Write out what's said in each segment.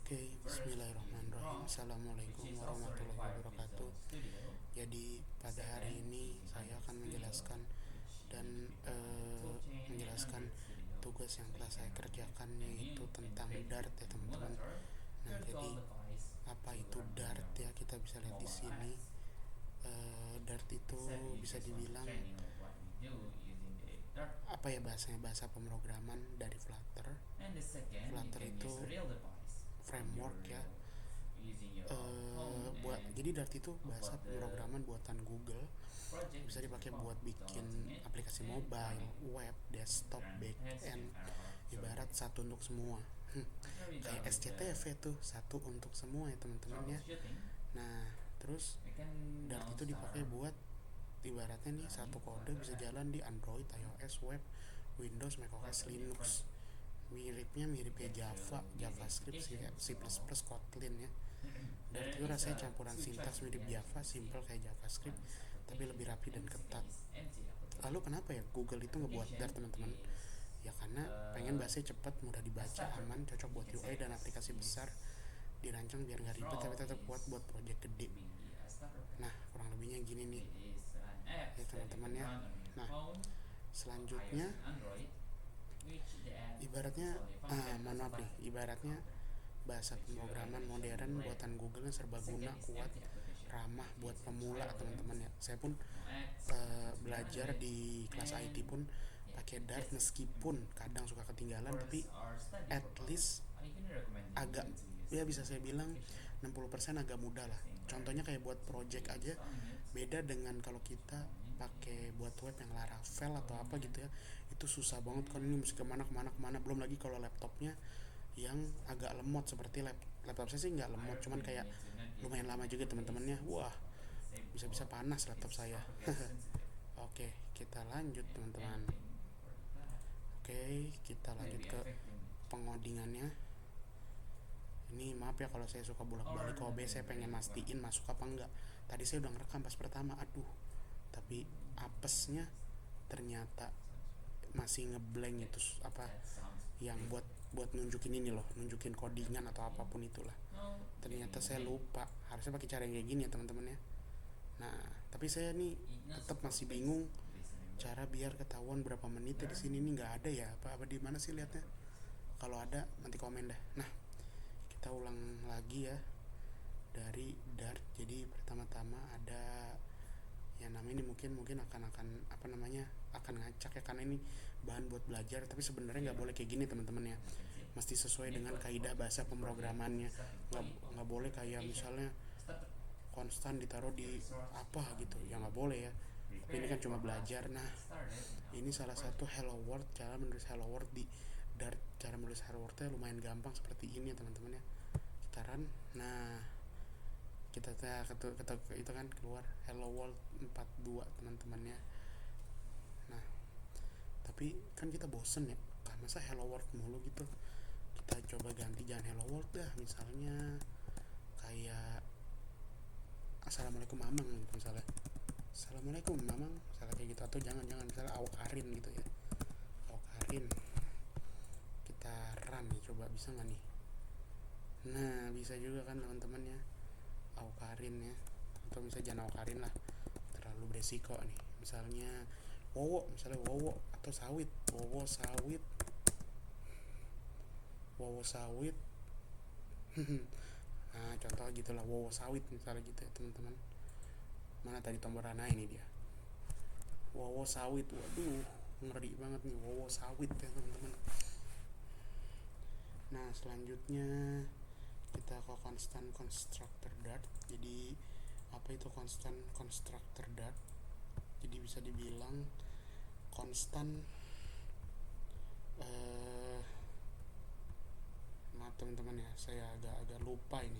Oke, bismillahirrahmanirrahim. Assalamualaikum warahmatullahi wabarakatuh. Jadi pada hari ini saya akan menjelaskan dan menjelaskan tugas yang telah saya kerjakan, yaitu tentang Dart ya teman-teman. Nah, jadi apa itu Dart ya, kita bisa lihat di sini. Dart itu bisa dibilang apa ya bahasanya, bahasa pemrograman dari Flutter. Flutter itu framework ya. Jadi Dart itu bahasa pemrograman buatan Google, bisa dipakai buat bikin aplikasi mobile, web, desktop, backend, ibarat satu untuk semua. Kayak SCTV tuh satu untuk semua ya teman-teman ya. Nah, terus Dart itu dipakai buat ibaratnya nih satu kode bisa jalan di Android, iOS, web, Windows, macOS, Linux. Mirip kayak Java, JavaScript, C++, Kotlin ya. Dart itu rasanya campuran sintaks mirip Java, simple kayak JavaScript, tapi lebih rapi dan ketat. Lalu kenapa ya Google itu ngebuat Dart teman-teman? Ya karena pengen bahasanya cepat, mudah dibaca, aman, cocok buat UI dan aplikasi besar, dirancang biar nggak ribet tapi tetap kuat buat project gede. Nah, kurang lebihnya gini nih ya teman-teman ya. Nah, selanjutnya ibaratnya ibaratnya bahasa pemrograman modern buatan Google yang serbaguna, kuat, ramah buat pemula teman-teman ya. Saya pun belajar di kelas IT pun pakai Dart, meskipun kadang suka ketinggalan, tapi at least agak, ya bisa saya bilang 60% agak mudah lah. Contohnya kayak buat project aja, beda dengan kalau kita pakai buat web yang Laravel atau apa gitu ya, itu susah banget kan, ini mesti kemana, belum lagi kalau laptopnya yang agak lemot seperti laptop saya sih nggak lemot, cuman kayak lumayan lama juga teman-temannya. Wah, bisa-bisa panas laptop saya. Oke, kita lanjut teman-teman. Oke, kita lanjut ke pengodingannya. Ini maaf ya kalau saya suka bolak-balik OBS, saya pengen mastiin masuk apa enggak. Tadi saya udah ngerekam pas pertama, aduh, tapi apesnya ternyata masih ngeblank itu apa yang buat nunjukin ini loh, nunjukin codingan atau apapun itulah. Ternyata saya lupa, harusnya pakai cara yang kayak gini ya teman-teman ya. Nah, tapi saya nih tetap masih bingung cara biar ketahuan berapa menit di sini nih, nggak ada ya, apa di mana sih lihatnya? Kalau ada nanti komen dah. Nah, kita ulang lagi ya dari Dart. Jadi pertama-tama ada yang namanya ini mungkin akan apa namanya, akan ngacak ya, karena ini bahan buat belajar, tapi sebenarnya nggak boleh kayak gini teman-teman ya. Mesti sesuai dengan kaidah bahasa pemrogramannya. Nggak boleh kayak misalnya konstan ditaruh di apa gitu ya, nggak boleh ya. Tapi ini kan cuma belajar. Nah, ini salah satu hello world, cara menulis hello world di Dart. Cara menulis hello worldnya lumayan gampang seperti ini ya teman-teman ya. Kita run. Nah, kita itu kan keluar hello world 42 teman-temannya. Nah, tapi kan kita bosen ya, masa hello world mulu gitu. Kita coba ganti, jangan hello world dah, misalnya kayak assalamualaikum mamang gitu misalnya, assalamualaikum mamang misalnya kayak gitu. Atau jangan misalnya awkarin gitu ya, awkarin. Kita run nih, coba bisa nggak nih? Nah, bisa juga kan teman-teman ya, awkarin ya. Atau misalnya jangan awkarin lah, terlalu beresiko nih. Misalnya wowo, atau sawit, wowo sawit. Nah, contoh gitulah, wowo sawit misalnya gitu ya teman-teman. Mana tadi tombol rana, ini dia, wowo sawit. Waduh, ngeri banget nih wowo sawit ya teman-teman. Nah, selanjutnya kita ke constant constructor Dart. Jadi apa itu constant constructor Dart? Jadi bisa dibilang konstan maaf teman-teman ya, saya agak lupa ini.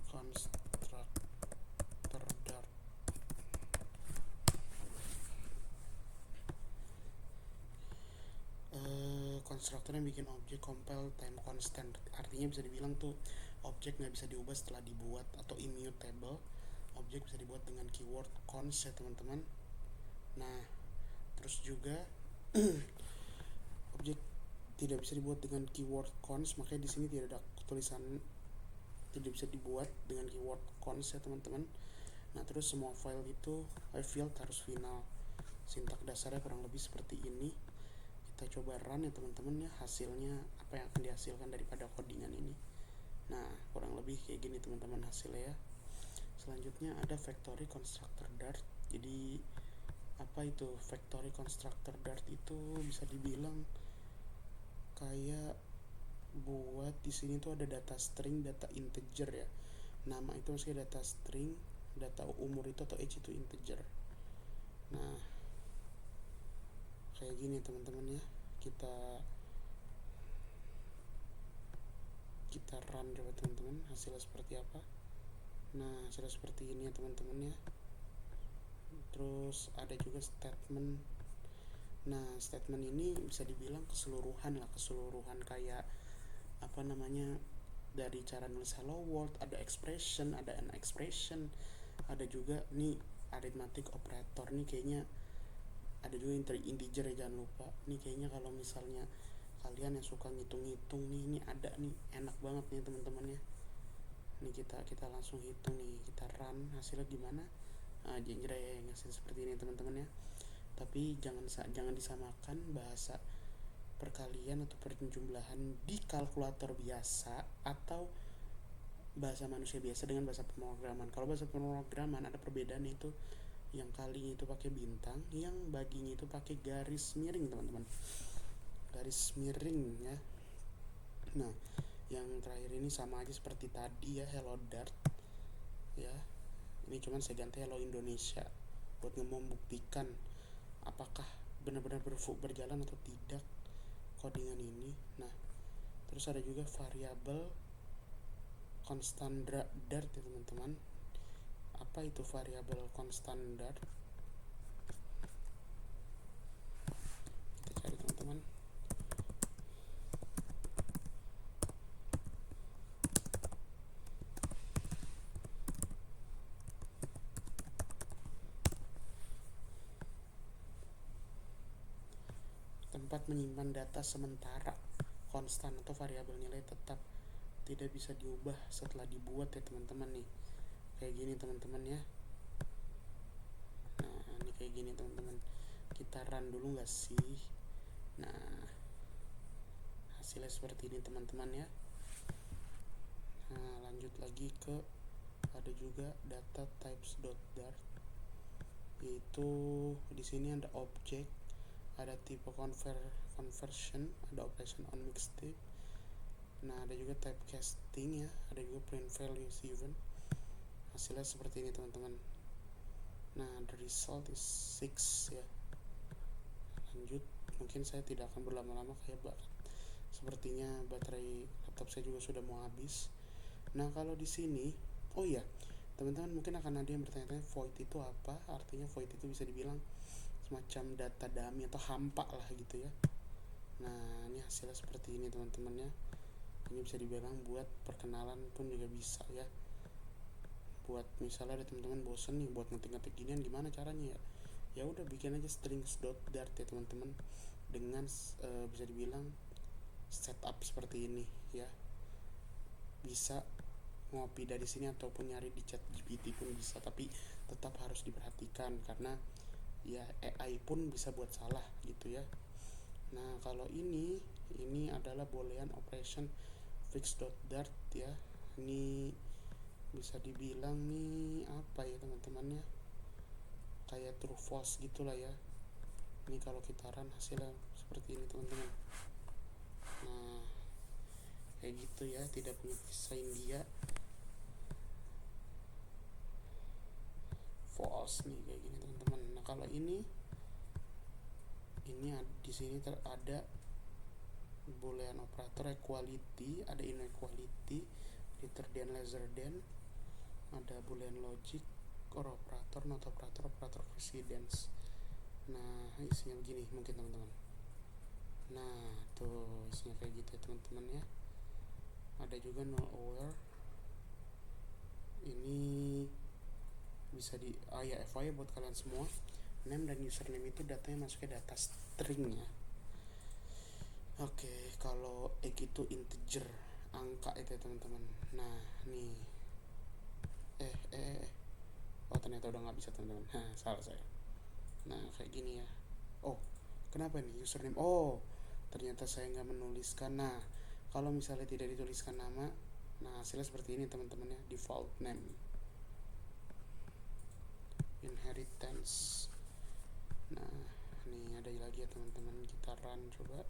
Constant konstruktor yang bikin objek compile time constant, artinya bisa dibilang tuh objek nggak bisa diubah setelah dibuat, atau immutable. Objek bisa dibuat dengan keyword cons ya teman-teman. Nah, terus juga objek tidak bisa dibuat dengan keyword cons, makanya di sini tidak ada tulisan tidak bisa dibuat dengan keyword cons ya teman-teman. Nah, terus semua file itu field harus final. Sintak dasarnya kurang lebih seperti ini. Kita coba run ya teman-teman ya, hasilnya apa yang akan dihasilkan daripada codingan ini. Nah, kurang lebih kayak gini teman-teman hasilnya ya. Selanjutnya ada factory constructor Dart. Jadi apa itu factory constructor Dart? Itu bisa dibilang kayak buat di sini tuh ada data string, data integer ya. Nama itu maksudnya data string, data umur itu atau age itu integer. Nah, kayak gini teman-teman ya. Kita run coba teman-teman, hasilnya seperti apa. Nah, hasilnya seperti ini ya teman-teman ya. Terus ada juga statement. Nah, statement ini bisa dibilang keseluruhan kayak apa namanya, dari cara nulis hello world, ada expression, ada an expression, ada juga nih arithmetic operator nih kayaknya, ada juga integer ya, jangan lupa. Nih kayaknya kalau misalnya kalian yang suka ngitung-ngitung nih, ini ada nih, enak banget nih teman-teman ya. Nih kita langsung hitung nih, kita run hasilnya gimana. Nah, jengjerai ya, yang hasil seperti ini teman-teman ya. Tapi jangan disamakan bahasa perkalian atau perjumlahan di kalkulator biasa atau bahasa manusia biasa dengan bahasa pemrograman. Kalau bahasa pemrograman ada perbedaan, itu yang kalinya itu pakai bintang, yang baginya itu pakai garis miring teman-teman, garis miring ya. Nah, yang terakhir ini sama aja seperti tadi ya, hello Dart ya. Ini cuman saya ganti hello Indonesia buat membuktikan apakah benar-benar berjalan atau tidak codingan ini. Nah, terus ada juga variabel constant Dart ya teman-teman. Apa itu variabel constant Dart? Kita cari teman-teman. Tempat menyimpan data sementara, konstan atau variabel nilai tetap, tidak bisa diubah setelah dibuat ya teman-teman nih. Kayak gini teman-teman ya. Nah, ini kayak gini teman-teman. Kita run dulu nggak sih? Nah, hasilnya seperti ini teman-teman ya. Nah, lanjut lagi ke ada juga data types.dart, yaitu di sini ada object, ada tipe conversion, ada operation on mixtape. Nah, ada juga typecasting ya, ada juga print values even. Hasilnya seperti ini teman-teman. Nah, the result is 6 ya. Lanjut, mungkin saya tidak akan berlama-lama kayak sepertinya baterai laptop saya juga sudah mau habis. Nah, kalau di sini, oh iya, teman-teman mungkin akan ada yang bertanya-tanya void itu apa? Artinya void itu bisa dibilang semacam data dummy atau hampa lah gitu ya. Nah, ini hasilnya seperti ini teman-teman ya. Ini bisa dibilang buat perkenalan pun juga bisa ya. Buat misalnya ada teman-teman bosen nih buat ngetik-ngetik ginian, gimana caranya ya? Ya udah bikin aja strings.dart ya teman-teman, dengan bisa dibilang setup seperti ini ya. Bisa ngopi dari sini ataupun nyari di chat GPT pun bisa, tapi tetap harus diperhatikan karena ya AI pun bisa buat salah gitu ya. Nah, kalau ini adalah boolean operation fix.dart ya. Ini bisa dibilang nih apa ya teman-teman ya, kayak true false gitulah ya. Ini kalau kita run hasilnya seperti ini teman-teman. Nah, kayak gitu ya, tidak punya visa India, false nih kayak gini teman-teman. Nah, kalau ini di sini ada boolean operator equality, ada inequality, greater than, lesser than, ada boolean logic, or operator, not operator, operator precedence. Nah, isinya begini mungkin teman-teman. Nah tuh isinya kayak gitu ya teman-teman ya. Ada juga null aware, ini bisa di ya FYI buat kalian semua, name dan username itu datanya masuknya data string ya. Oke, kalau egg itu integer, angka itu ya teman-teman. Nah nih, oh ternyata udah nggak bisa teman-teman. Nah salah saya. Nah kayak gini ya. Oh kenapa nih username? Oh ternyata saya nggak menuliskan. Nah kalau misalnya tidak dituliskan nama, nah hasilnya seperti ini teman-teman ya, default name, inheritance. Nah nih ada lagi ya teman-teman, kita run coba.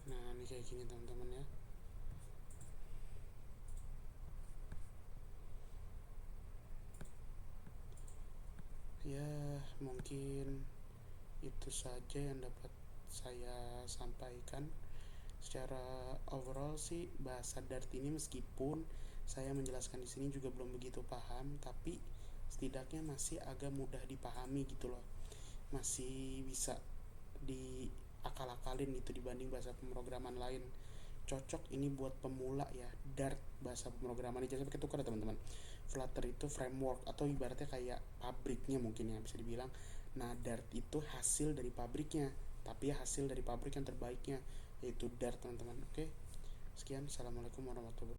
Nah ini kayak gini teman-teman ya. Ya mungkin itu saja yang dapat saya sampaikan. Secara overall sih bahasa Dart ini meskipun saya menjelaskan di sini juga belum begitu paham, tapi setidaknya masih agak mudah dipahami gitu loh. Masih bisa diakal-akalin gitu dibanding bahasa pemrograman lain. Cocok ini buat pemula ya. Dart bahasa pemrograman ini jangan sampai ketukar ya teman-teman. Flutter itu framework atau ibaratnya kayak pabriknya mungkin ya bisa dibilang. Nah Dart itu hasil dari pabriknya, tapi ya hasil dari pabrik yang terbaiknya yaitu Dart teman-teman. Oke, sekian, assalamualaikum warahmatullahi wabarakatuh.